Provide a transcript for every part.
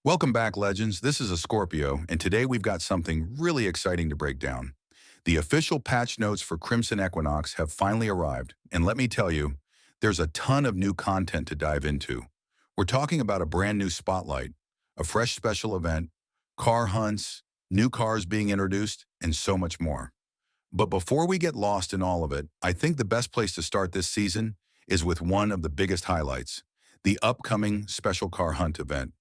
Welcome back, Legends. This is Ascorpio, and today we've got something really exciting to break down. The official patch notes for Crimson Equinox have finally arrived, and let me tell you, there's a ton of new content to dive into. We're talking about a brand new spotlight, a fresh special event, car hunts, new cars being introduced, and so much more. But before we get lost in all of it, I think the best place to start this season is with one of the biggest highlights, the upcoming Special Car Hunt event.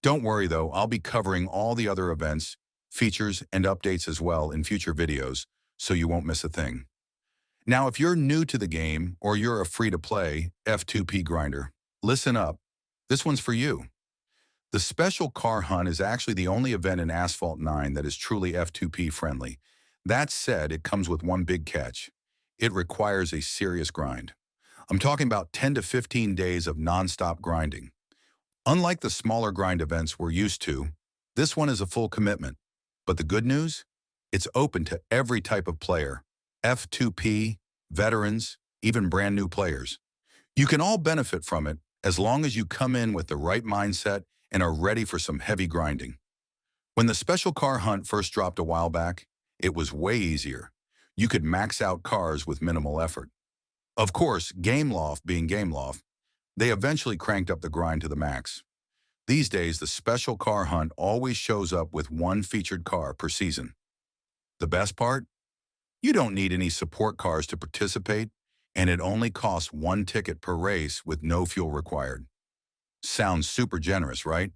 Don't worry though, I'll be covering all the other events, features, and updates as well in future videos, so you won't miss a thing. Now, if you're new to the game or you're a free-to-play F2P grinder, listen up. This one's for you. The Special Car Hunt is actually the only event in Asphalt 9 that is truly F2P friendly. That said, it comes with one big catch. It requires a serious grind. I'm talking about 10 to 15 days of non-stop grinding. Unlike the smaller grind events we're used to, this one is a full commitment. But the good news? It's open to every type of player, F2P, veterans, even brand new players. You can all benefit from it as long as you come in with the right mindset and are ready for some heavy grinding. When the Special Car Hunt first dropped a while back, it was way easier. You could max out cars with minimal effort. Of course, Gameloft being Gameloft, they eventually cranked up the grind to the max. These days, the Special Car Hunt always shows up with one featured car per season. The best part? You don't need any support cars to participate, and it only costs one ticket per race with no fuel required. Sounds super generous, right?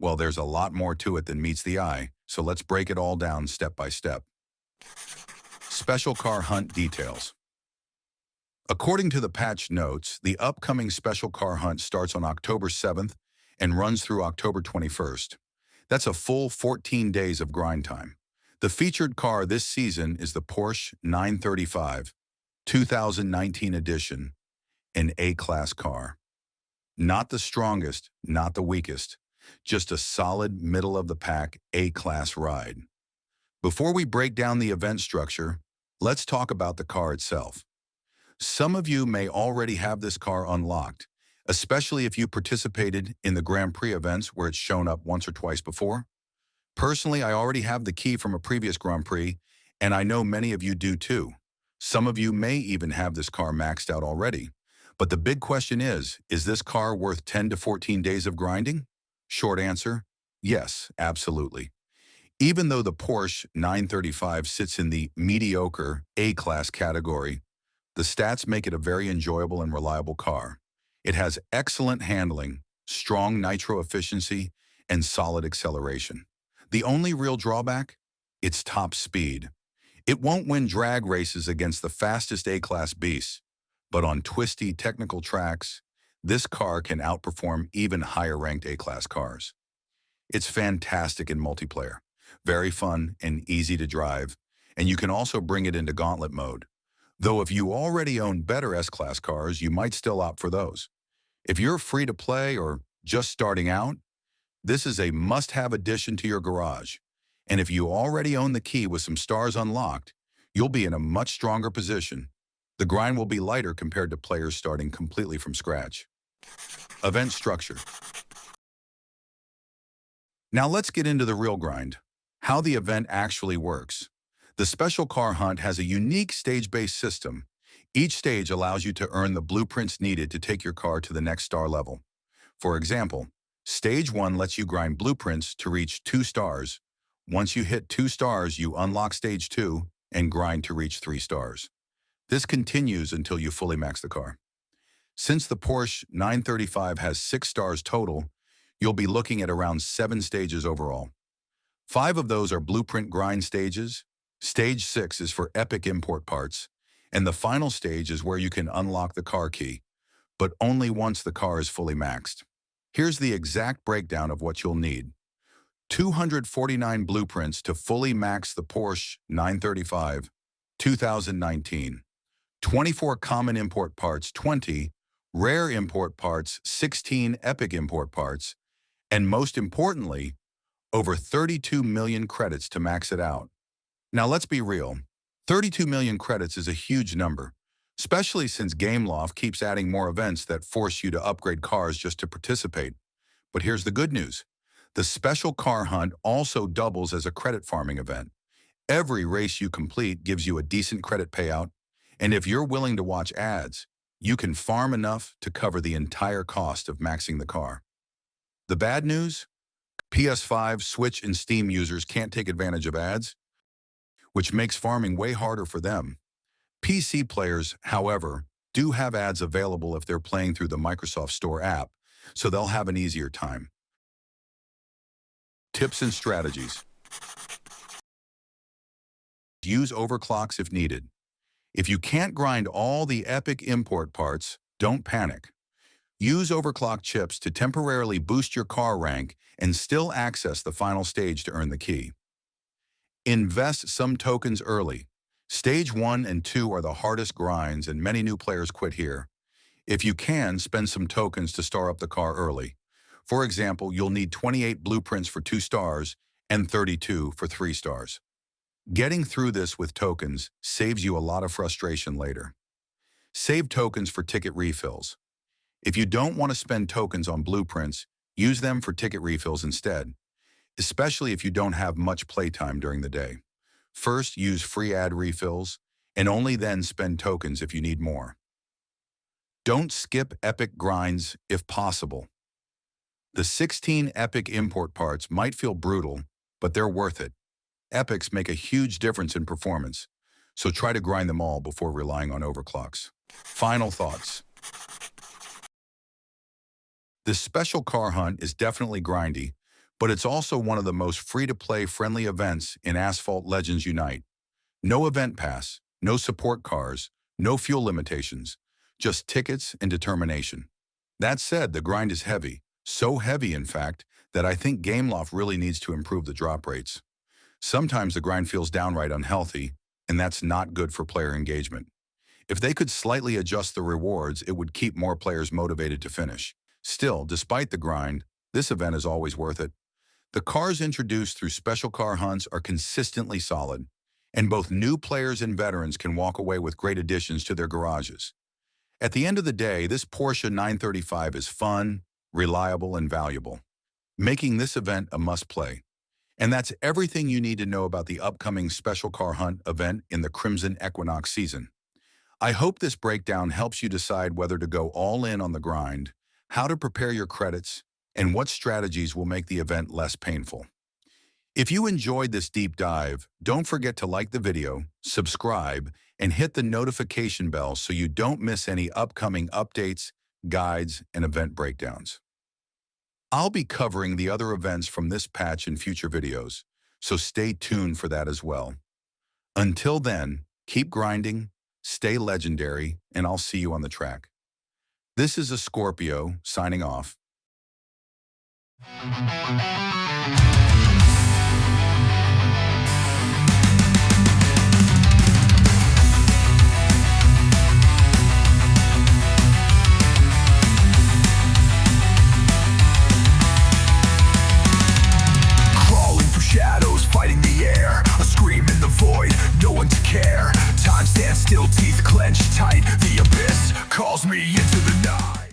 Well, there's a lot more to it than meets the eye, so let's break it all down step by step. Special Car Hunt details. According to the patch notes, the upcoming Special Car Hunt starts on October 7th and runs through October 21st. That's a full 14 days of grind time. The featured car this season is the Porsche 935, 2019 edition, an A-Class car. Not the strongest, not the weakest, just a solid middle-of-the-pack A-Class ride. Before we break down the event structure, let's talk about the car itself. Some of you may already have this car unlocked, especially if you participated in the Grand Prix events where it's shown up once or twice before. Personally, I already have the key from a previous Grand Prix, and I know many of you do too. Some of you may even have this car maxed out already. But the big question is this car worth 10 to 14 days of grinding? Short answer, yes, absolutely. Even though the Porsche 935 sits in the mediocre A-Class category, the stats make it a very enjoyable and reliable car. It has excellent handling, strong nitro efficiency, and solid acceleration. The only real drawback? Its top speed. It won't win drag races against the fastest A-Class beasts, but on twisty technical tracks, this car can outperform even higher-ranked A-Class cars. It's fantastic in multiplayer, very fun and easy to drive, and you can also bring it into gauntlet mode. Though if you already own better S-Class cars, you might still opt for those. If you're free to play or just starting out, this is a must-have addition to your garage. And if you already own the key with some stars unlocked, you'll be in a much stronger position. The grind will be lighter compared to players starting completely from scratch. Event structure. Now let's get into the real grind, how the event actually works. The Special Car Hunt has a unique stage-based system. Each stage allows you to earn the blueprints needed to take your car to the next star level. For example, Stage 1 lets you grind blueprints to reach 2 stars. Once you hit 2 stars, you unlock Stage 2 and grind to reach 3 stars. This continues until you fully max the car. Since the Porsche 935 has 6 stars total, you'll be looking at around 7 stages overall. 5 of those are blueprint grind stages. Stage 6 is for epic import parts, and the final stage is where you can unlock the car key, but only once the car is fully maxed. Here's the exact breakdown of what you'll need. 249 blueprints to fully max the Porsche 935, 2019. 24 common import parts, 20 rare import parts, 16 epic import parts, and most importantly, over 32 million credits to max it out. Now let's be real, 32 million credits is a huge number, especially since Gameloft keeps adding more events that force you to upgrade cars just to participate. But here's the good news. The special car hunt also doubles as a credit farming event. Every race you complete gives you a decent credit payout, and if you're willing to watch ads, you can farm enough to cover the entire cost of maxing the car. The bad news? PS5, Switch, and Steam users can't take advantage of ads, which makes farming way harder for them. PC players, however, do have ads available if they're playing through the Microsoft Store app, so they'll have an easier time. Tips and strategies. Use overclocks if needed. If you can't grind all the epic import parts, don't panic. Use overclock chips to temporarily boost your car rank and still access the final stage to earn the key. Invest some tokens early. Stage 1 and 2 are the hardest grinds and many new players quit here. If you can, spend some tokens to star up the car early. For example, you'll need 28 blueprints for 2 stars and 32 for 3 stars. Getting through this with tokens saves you a lot of frustration later. Save tokens for ticket refills. If you don't want to spend tokens on blueprints, use them for ticket refills instead, especially if you don't have much playtime during the day. First, use free ad refills, and only then spend tokens if you need more. Don't skip epic grinds if possible. The 16 epic import parts might feel brutal, but they're worth it. Epics make a huge difference in performance, so try to grind them all before relying on overclocks. Final thoughts. This special car hunt is definitely grindy, but it's also one of the most free-to-play friendly events in Asphalt Legends Unite. No event pass, no support cars, no fuel limitations, just tickets and determination. That said, the grind is heavy, so heavy in fact that I think Gameloft really needs to improve the drop rates. Sometimes the grind feels downright unhealthy, and that's not good for player engagement. If they could slightly adjust the rewards, it would keep more players motivated to finish. Still, despite the grind, this event is always worth it. The cars introduced through special car hunts are consistently solid, and both new players and veterans can walk away with great additions to their garages. At the end of the day, this Porsche 935 is fun, reliable, and valuable, making this event a must-play. And that's everything you need to know about the upcoming special car hunt event in the Crimson Equinox season. I hope this breakdown helps you decide whether to go all in on the grind, how to prepare your credits, and what strategies will make the event less painful. If you enjoyed this deep dive, don't forget to like the video, subscribe, and hit the notification bell so you don't miss any upcoming updates, guides, and event breakdowns. I'll be covering the other events from this patch in future videos, so stay tuned for that as well. Until then, keep grinding, stay legendary, and I'll see you on the track. This is Ascorpio signing off.